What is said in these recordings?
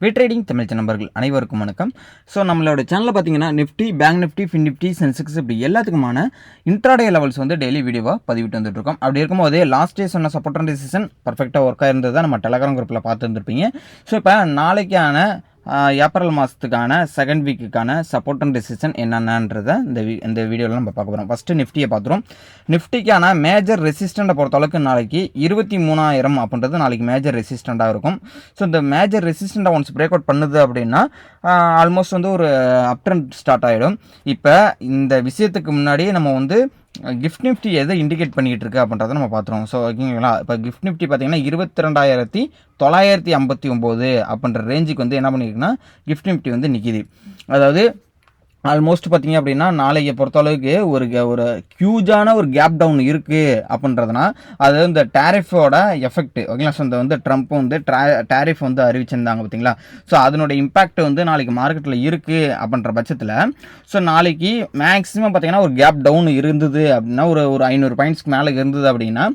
Trading Tamil நண்பர்கள் அனைவருக்கும் வணக்கம். ஸோ நம்மளோட சேனலில் பார்த்தீங்கன்னா Nifty, bank Nifty, fin Nifty, Sensex இப்படி எல்லாத்துக்குமான இன்ட்ராடே லெவல்ஸ் வந்து டெய்லி வீடியோவாக பதிவிட்டு வந்துட்டுருக்கோம். அப்படி இருக்கும்போது லாஸ்ட் டே சொன்ன சப்போர்ட் அண்ட் ரெசிஸ்டன்ஸ் பர்ஃபெக்டாக ஒர்க்காக இருந்தது தான் நம்ம டெலகிராம் குரூப்பில் பார்த்துருந்துருப்பீங்க. ஸோ இப்போ நாளைக்கான ஏப்ரல் மாதத்துக்கான செகண்ட் வீக்குக்கான சப்போர்ட் அண்ட் ரெசிஸ்டன்ஸ் என்னென்னன்றதை இந்த வீடியோவில் நம்ம பார்க்க போகிறோம். ஃபஸ்ட்டு நிஃப்டியை பார்த்துருவோம். நிஃப்டிக்கான மேஜர் ரெசிஸ்டண்ட்டை பொறுத்தளவுக்கு நாளைக்கு 23,000 அப்படின்றது நாளைக்கு மேஜர் ரெசிஸ்டண்ட்டாக இருக்கும். ஸோ இந்த மேஜர் ரெசிஸ்டண்ட்டை ஒன்ஸ் பிரேக் அவுட் பண்ணுது அப்படின்னா ஆல்மோஸ்ட் வந்து ஒரு அப் ட்ரெண்ட் ஸ்டார்ட் ஆகிடும். இப்போ இந்த விஷயத்துக்கு முன்னாடி நம்ம வந்து கிஃப்ட் நிஃப்டி எதை இண்டிகேட் பண்ணிக்கிட்டு இருக்கு அப்படின்றத நம்ம பார்த்துருவோம். ஸோ ஓகேங்களா, இப்போ கிஃப்ட் நிஃப்டி பார்த்தீங்கன்னா 22,959 அப்படின்ற ரேஞ்சுக்கு வந்து என்ன பண்ணியிருக்குன்னா கிஃப்ட் நிஃப்டி வந்து நிற்கிது. அதாவது ஆல்மோஸ்ட் பார்த்தீங்க அப்படின்னா நாளைக்கு பொறுத்தளவுக்கு ஒரு ஹியூஜான ஒரு கேப் டவுன் இருக்குது அப்படின்றதுனா அது இந்த டேரிஃபோட எஃபெக்ட். ஓகேங்களா, ஸோ இந்த வந்து ட்ரம்ப் வந்து டேரிஃப் வந்து அறிவிச்சிருந்தாங்க பார்த்தீங்களா. ஸோ அதனுடைய இம்பாக்ட் வந்து நாளைக்கு மார்க்கெட்டில் இருக்குது அப்படின்ற பட்சத்தில் ஸோ நாளைக்கு மேக்ஸிமம் பார்த்தீங்கன்னா ஒரு கேப் டவுன் இருந்தது அப்படின்னா ஒரு 500 பாயிண்ட்ஸ்க்கு மேலே இருந்தது அப்படின்னா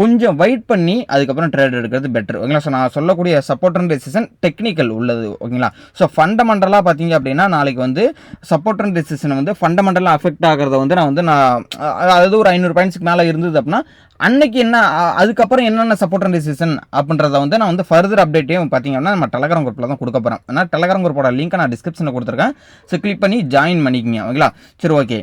கொஞ்சம் வெயிட் பண்ணி அதுக்கப்புறம் ட்ரேட் எடுக்கிறது பெட்டர். ஓகேங்களா, ஸோ நான் சொல்லக்கூடிய சப்போர்ட் அண்ட் ரெசிஸ்டன்ஸ் டெக்னிக்கல் உள்ளது. ஓகேங்களா, ஸோ ஃபண்டமெண்டலாக பார்த்தீங்க அப்படின்னா நாளைக்கு வந்து சப்போர்ட் அண்ட் ரெசிஸ்டன்ஸ் வந்து ஃபண்டமெண்டலாக அஃபெக்ட் ஆகிறத வந்து நான் அதாவது ஒரு 500 பாயிண்ட்ஸ்க்கு மேலே இருந்தது அப்படின்னா அன்னைக்கு என்ன அதுக்கப்புறம் என்னென்ன சப்போர்ட் அண்ட் ரெசிஸ்டன்ஸ் அப்படின்றத வந்து நான் வந்து ஃபர்தர் அப்டேட்டையும் பார்த்தீங்கன்னா நம்ம டெலகிராம் குரூப்பில் தான் கொடுக்க போகிறேன். ஆனால் டெலகிராம் குரூப்போட லிங்க்கை நான் டிஸ்கிரிப்ஷனில் கொடுத்துருக்கேன். ஸோ கிளிக் பண்ணி ஜாயின் பண்ணிக்கிங்க. ஓகேங்களா, சரி ஓகே.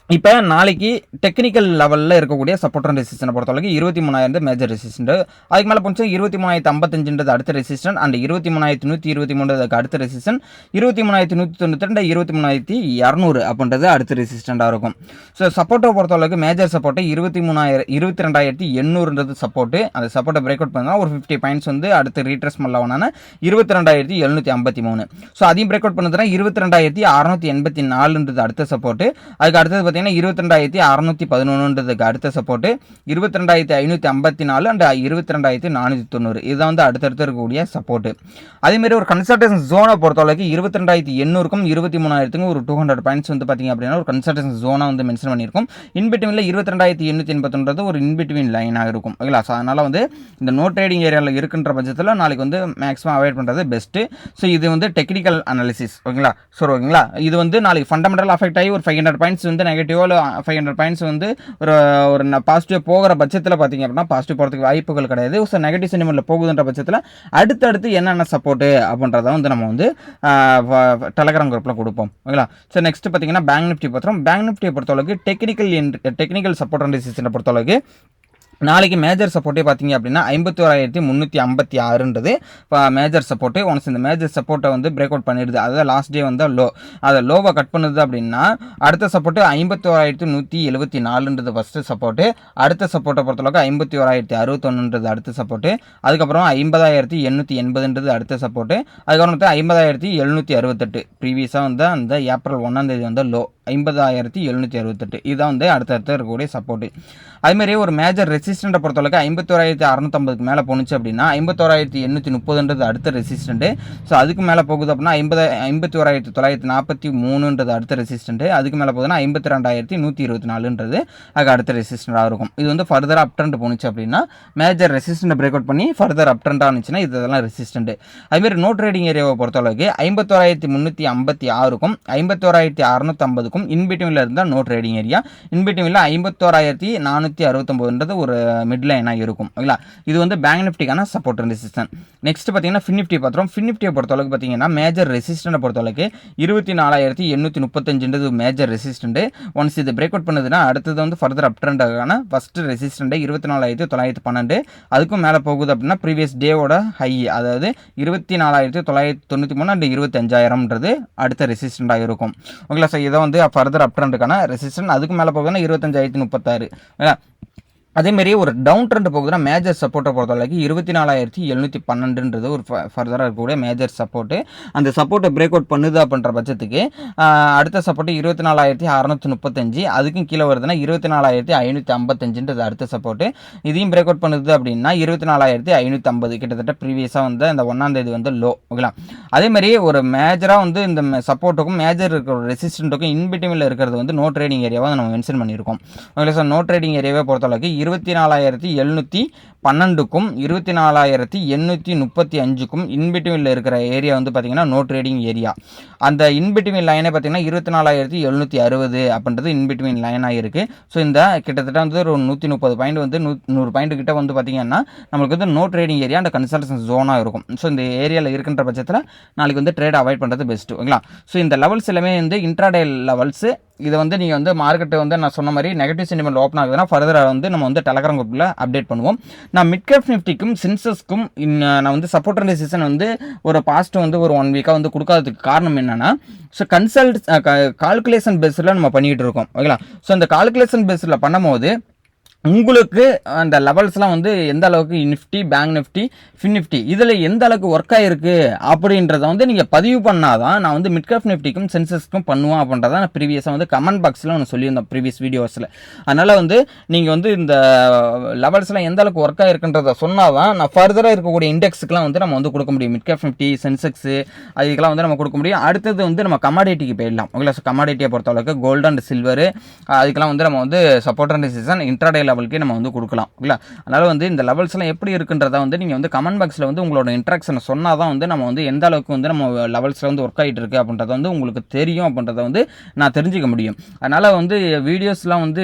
இப்போ நாளைக்கு டெக்னிக்கல் லெவலில் இருக்கக்கூடிய சப்போர்ட் அண்ட் ரெசிஸ்டன்ட் பொறுத்தவரைக்கும் 23,000 மேஜர் ரெசிஸ்டன்ட், அதுக்கு மேலே போச்சு 23,055 அடுத்த ரெசிஸ்டன்ட், அண்ட் 23,123 அடுத்த ரெசிஸ்டன்ட், 23,192, 23,200 அப்படின்றது அடுத்த ரெசிஸ்டண்டாக இருக்கும். ஸோ சப்போர்ட்டை பொறுத்தவரைக்கும் மேஜர் சப்போர்ட்டு 22,800 சப்போர்ட்டு. அந்த சப்போர்ட்டை பிரேக் அவுட் பண்ணால் ஒரு 50 பாயிண்ட்ஸ் வந்து அடுத்து ரீட்ரெஸ் பண்ணலாம்னா 22,753. ஸோ அதையும் பிரேக் அவுட் பண்ணுறதுனா 22,684 அடுத்த சப்போர்ட்டு. அதுக்கு அடுத்தது 22,611 அடுத்த சப்போர்ட், 22,554 அண்ட் 22,490 இதுதான் வந்து அடுத்தடுத்து இருக்கக்கூடிய சப்போர்ட். அதேமாதிரி ஒரு கன்சல்டேஷன் ஜோனை பொறுத்தவரைக்கும் 22,800க்கும் 23,000க்கும் ஒரு 200 பாயிண்ட்ஸ் வந்து பார்த்தீங்க அப்படின்னா ஒரு கன்சல்டேஷன் ஜோனை வந்து மென்ஷன் பண்ணியிருக்கும். இன்பிட்வீனில் 22,889 ஒரு இன்பிட்வீன் லைனாக இருக்கும். ஓகேங்களா, ஸோ அதனால் வந்து இந்த நோ ட்ரேடிங் ஏரியாவில் இருக்கின்ற பட்சத்தில் நாளைக்கு வந்து மேக்ஸிமம் அவாய்ட் பண்ணுறது பெஸ்ட்டு. ஸோ இது வந்து டெக்னிக்கல் அனாலிசிஸ். ஓகேங்களா, ஸோ ஓகேங்களா, இது வந்து நாளைக்கு ஃபண்டமெண்டல் அஃபெக்ட் ஆகி ஒரு 500 பாயிண்ட்ஸ் வந்து நெகட்டிவோ 500 பாயிண்ட்ஸ் வந்து ஒரு பாசிட்டிவ் போகிற பட்சத்தில் பார்த்தீங்க அப்படின்னா பாசிட்டிவ் போகிறதுக்கு வாய்ப்புகள் கிடையாது. ஸோ நெகட்டிவ் சென்டிமெண்ட்டில் போகுதுன்ற பட்சத்தில் அடுத்தடுத்து என்னென்ன சப்போர்ட்டு அப்படின்றத வந்து நம்ம வந்து டெலகிராம் குரூப்பில் கொடுப்போம். ஓகேங்களா, ஸோ நெக்ஸ்ட் பார்த்தீங்கன்னா பேங்க் நிஃப்டி பார்த்துறோம். பேங்க் நிஃப்டியை பொறுத்தளவுக்கு டெக்னிக்கல் சப்போர்ட் அண்ட் ரெசிஸ்டன்ட் பொறுத்தளவுக்கு நாளைக்கு மேஜர் சப்போர்ட்டே பார்த்தீங்க அப்படின்னா 51,356 மேஜர் சப்போர்ட்டு. ஒன்ஸ் இந்த மேஜர் சப்போர்ட்டை வந்து பிரேக் அவுட் பண்ணிடுது, அதாவது லாஸ்ட் டே வந்து அதை லோவை கட் பண்ணுது அப்படின்னா அடுத்த சப்போர்ட்டு 51,174 ஃபஸ்ட்டு சப்போர்ட்டு. அடுத்த சப்போர்ட்டை பொறுத்தளவுக்கு 51,061 அடுத்த சப்போர்ட்டு. அதுக்கப்புறம் 50,880 அடுத்த சப்போர்ட்டு. அதுக்கப்புறம் 50,768 ப்ரீவியஸாக வந்து அந்த ஏப்ரல் 1 வந்து லோ 50,768 இதுதான் வந்து அடுத்தடுத்து இருக்கக்கூடிய சப்போர்ட்டு. அதுமாதிரி ஒரு மேஜர் ரெசிஸ்டண்ட்டை பொறுத்தளவுக்கு 51,650க்கு மேலே போணுச்சு அப்படின்னா 51,830 அடுத்த ரெசிஸ்டண்ட்டு. ஸோ அதுக்கு மேலே போகுது அப்படின்னா 51,943 அடுத்த ரெசிஸ்டண்ட்டு. அதுக்கு மேலே போகுதுன்னா 52,124 அதுக்கு அடுத்த ரெசிஸ்டண்டாக இருக்கும். இது வந்து ஃபர்தர் அப் ட்ரெண்ட் போணுச்சு அப்படின்னா மேஜர் ரெசிஸ்டண்ட்டை பிரேக் அவுட் பண்ணி ஃபர்தர் அப் ட்ரெண்ட் ஆனிச்சுன்னா இதெல்லாம் ரெசிஸ்டண்ட்டு. அதுமாதிரி நோ ட்ரேடிங் ஏரியாவை பொறுத்தளவுக்கு 51,356க்கும் 51,650க்கும் இன்பிட்வீனில் இருந்தால் நோ ட்ரேடிங் ஏரியா. இன்பிட்வீனில் 51,469 ஒரு மிட் லைனாக இருக்கும். ஓகேங்களா, இது வந்து பேங்க் நிஃப்டிக்கான சப்போர்ட் அண்ட் ரெசிஸ்டன்ஸ். நெக்ஸ்ட் பார்த்தீங்கன்னா ஃபின் நிஃப்டி பார்த்துறோம். ஃபின் நிஃப்டியை பொறுத்தளவுக்கு பார்த்தீங்கன்னா மேஜர் ரெசிஸ்டன்ட்டை பொறுத்தளவுக்கு 24,835 மேஜர் ரெசிஸ்டன்ட். ஒன்ஸ் இது பிரேக் அவுட் பண்ணுதுன்னா அடுத்தது வந்து ஃபர்தர் அப் ட்ரெண்டான ஃபர்ஸ்ட் ரெசிஸ்டன்ட் 24,912. அதுக்கும் மேலே போகுது அப்படின்னா ப்ரீவியஸ் டேவோட ஹை, அதாவது 24,993 அண்ட் 25,000 அடுத்த ரெசிஸ்டண்டாக இருக்கும். ஓகேங்களா, ஸோ இதை வந்து ஃபர்தர் அப் ட்ரெண்டுக்கான ரெசிஸ்டன்ட். அதுக்கு மேலே போகுதுன்னா 25,36. அதேமாரி ஒரு டவுன் ட்ரெண்ட் போகுதுன்னா மேஜர் சப்போர்ட்டை பொறுத்தவரைக்கு 24,712 ஒரு ஃபர்தராக இருக்கக்கூடிய மேஜர் சப்போர்ட்டு. அந்த சப்போர்ட்டை பிரேக் அவுட் பண்ணுது அப்படின்ற பட்சத்துக்கு அடுத்த சப்போர்ட்டு 24,635. அதுக்கும் கீழே வருதுன்னா 24,555 அடுத்த சப்போர்ட்டு. இதையும் பிரேக் அவுட் பண்ணுது அப்படின்னா 24,550 கிட்டத்தட்ட ப்ரீவியஸாக வந்து அந்த 1 வந்து லோ. ஓகேங்களா, அதே மாதிரி ஒரு மேஜராக வந்து இந்த சப்போர்ட்டுக்கும் மேஜர் இருக்கிற ரெசிஸ்டண்ட்டுக்கும் இன்பிட்வீனில் இருக்கிறது வந்து நோ ட்ரேடிங் ஏரியாவை நம்ம மென்ஷன் பண்ணியிருக்கோம். ஓகே சார், நோ ட்ரேடிங் ஏரியாவை பொறுத்தளவுக்கு 24,712க்கும் 24,835க்கும் இன்பிட்வீனில் இருக்கிற ஏரியா வந்து பார்த்தீங்கன்னா நோ ட்ரேடிங் ஏரியா. அந்த இன்பிட்வீன் லைனே பார்த்தீங்கன்னா 24,760 அப்படின்றது இன்பிட்வீன் லைனாக இருக்குது. ஸோ இந்த கிட்டத்தட்ட வந்து ஒரு 130 பாயிண்ட் வந்து 100 பாயிண்ட் கிட்ட வந்து பார்த்தீங்கன்னா நம்மளுக்கு வந்து நோ ட்ரேடிங் ஏரியா அந்த கன்சல்டேஷன் ஜோனாக இருக்கும். ஸோ இந்த ஏரியாவில் இருக்கின்ற பட்சத்தில் நாளைக்கு வந்து ட்ரேட் அவாய்ட் பண்ணுறது பெஸ்ட்டு. ஓகேங்களா? ஸோ இந்த லெவல்ஸ் எல்லாமே வந்து இன்ட்ராடே லெவல்ஸு. இதை வந்து நீங்கள் வந்து மார்க்கெட்டு வந்து நான் சொன்ன மாதிரி நெகட்டிவ் சென்டிமெண்ட் ஓப்பன் ஆகுதுன்னா ஃபர்தராக வந்து நம்ம வந்து டெலகிராம் குரூப்பில் அப்டேட் பண்ணுவோம். நான் மிட் கேப் நிஃப்டிக்கும் சென்சஸ்க்கும் நான் வந்து சப்போர்ட் அண்ட் ரெசிஸ்டன்ஸ் வந்து ஒரு பாஸ்ட் வந்து ஒரு 1 வீக்காக வந்து கொடுக்காததுக்கு காரணம் என்னென்னா, ஸோ கால்குலேஷன் பேஸில் நம்ம பண்ணிகிட்டு இருக்கோம். ஓகேங்களா? ஸோ அந்த கால்குலேஷன் பேஸில் பண்ணும்போது உங்களுக்கு அந்த லெவல்ஸ்லாம் வந்து எந்த அளவுக்கு Nifty, bank Nifty, fin Nifty இதில் எந்த அளவுக்கு ஒர்க் ஆகிருக்கு அப்படின்றத வந்து நீங்கள் பதிவு பண்ணாதான் நான் வந்து மிட் கேப் நிஃப்டிக்கும் சென்சஸ்க்கும் பண்ணுவேன் அப்படின்றத நான் ப்ரீவியஸாக வந்து கமெண்ட் பாக்ஸில் ஒன்று சொல்லியிருந்தேன் ப்ரீவியஸ் வீடியோஸில். அதனால் வந்து நீங்கள் வந்து இந்த லெவல்ஸ்லாம் எந்த அளவுக்கு ஒர்க் ஆகிருக்குன்றத சொன்னால் தான் நான் ஃபர்தராக இருக்கக்கூடிய இண்டெக்ஸுக்குலாம் வந்து நம்ம வந்து கொடுக்க முடியும். மிட் கேப் நிஃப்டி, சென்செக்ஸு அதுக்கெல்லாம் வந்து நம்ம கொடுக்க முடியும். அடுத்தது வந்து நம்ம கமாடிட்டிக்கு போயிடலாம். ஓகே, ஸோ கமாடிட்டியை பொறுத்தளவுக்கு கோல்டு அண்ட் சில்வரு அதுக்கெல்லாம் வந்து நம்ம வந்து சப்போர்ட் அண்ட் ரெசிஸ்டன்ஸ் இன்ட்ராடே லெவலுக்கே நம்ம வந்து கொடுக்கலாம். ஓகே, அதனால் வந்து இந்த லெவல்ஸ்லாம் எப்படி இருக்குன்றத வந்து நீங்கள் வந்து கமெண்ட் பாக்ஸில் வந்து உங்களோட இன்ட்ராக்ஷனை சொன்னால் தான் வந்து நம்ம வந்து எந்த அளவுக்கு வந்து நம்ம லெவல்ஸில் வந்து ஒர்க் ஆகிட்டு இருக்குது அப்படின்றத வந்து உங்களுக்கு தெரியும் அப்படின்றத வந்து நான் தெரிஞ்சிக்க முடியும். அதனால் வந்து வீடியோஸ்லாம் வந்து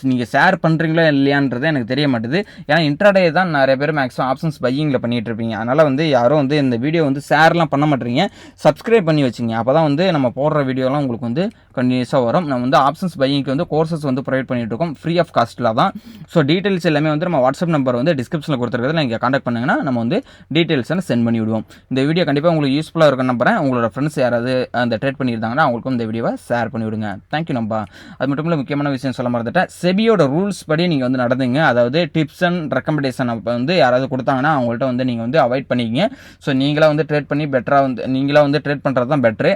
நீங்கள் ஷேர் பண்ணுறீங்களா இல்லையான்றது எனக்கு தெரிய மாட்டுது. ஏன்னா இன்ட்ராடே தான் நிறைய பேர் மேக்ஸிமம் ஆப்ஷன்ஸ் பையிங்கில் பண்ணிகிட்டு இருப்பீங்க. அதனால் வந்து யாரும் வந்து இந்த வீடியோ வந்து ஷேர்லாம் பண்ண மாட்டேறீங்க. சப்ஸ்கிரைப் பண்ணி வச்சுங்க. அப்போ தான் வந்து நம்ம போடுற வீடியோலாம் உங்களுக்கு வந்து கண்டினியூஸாக வரும். நம்ம வந்து ஆப்ஷன்ஸ் பையிங்க்கு வந்து கோர்சஸ் வந்து ப்ரொவைட் பண்ணிகிட்டு இருக்கோம் ஃப்ரீ ஆஃப் காஸ்ட்டில் தான். ஸோ டீட்டெயில்ஸ் எல்லாமே வந்து நம்ம வாட்ஸ்அப் நம்பர் வந்து டிஸ்கிரிப்ஷனில் கொடுத்துருக்கிறது நீங்கள் கான்டாக்ட் பண்ணுங்கன்னா நம்ம வந்து டீட்டெயில்ஸை சென்ட் பண்ணி விடுவோம். இந்த வீடியோ கண்டிப்பாக உங்களுக்கு யூஸ்ஃபுல்லாக இருக்கும் நம்புறேன். உங்களோட ஃப்ரெண்ட்ஸ் யாராவது அந்த ட்ரேட் பண்ணியிருந்தாங்கன்னா அவங்களுக்கும் இந்த வீடியோவை ஷேர் பண்ணி விடுங்க. தேங்க்யூ நம்பா. அது மட்டும் இல்லை, முக்கியமான விஷயம் சொல்ல மறந்துட்டேன். செபியோட ரூல்ஸ் படி நீங்கள் வந்து நடந்துங்க. அதாவது டிப்ஸ் அண்ட் ரெக்கமெண்டேஷன் வந்து யாராவது கொடுத்தாங்கன்னா அவங்கள்ட்ட வந்து நீங்கள் வந்து அவாய்ட் பண்ணிக்கிங்க. ஸோ நீங்களாக வந்து ட்ரேட் பண்ணி பெட்டராக வந்து நீங்களாக வந்து ட்ரேட் பண்ணுறது தான் பெட்ரு.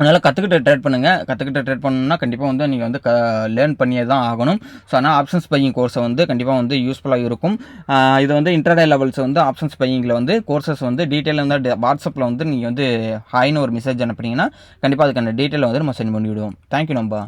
அதனால் கற்றுக்கிட்டு ட்ரேட் பண்ணுங்கள். கற்றுக்கிட்டு ட்ரேட் பண்ணணும்னா கண்டிப்பாக வந்து நீங்கள் வந்து லேர்ன் பண்ணியே தான் ஆகணும். ஸோ ஆனால் ஆப்ஷன்ஸ் பையிங் கோர்ஸை வந்து கண்டிப்பாக வந்து யூஸ்ஃபுல்லாக இருக்கும். இது வந்து இன்டர்டே லெவல்ஸ் வந்து ஆப்ஷன்ஸ் பையிங்கில் வந்து கோர்சஸ் வந்து டீட்டெயில் வந்து வாட்ஸ்அப்பில் வந்து நீங்கள் வந்து ஹாய்னு ஒரு மெசேஜ் அனுப்புனீங்கன்னா கண்டிப்பாக அதுக்கான டீட்டெயில் வந்து நம்ம சென்ட் பண்ணி விடுவோம். தேங்க்யூ நம்பா.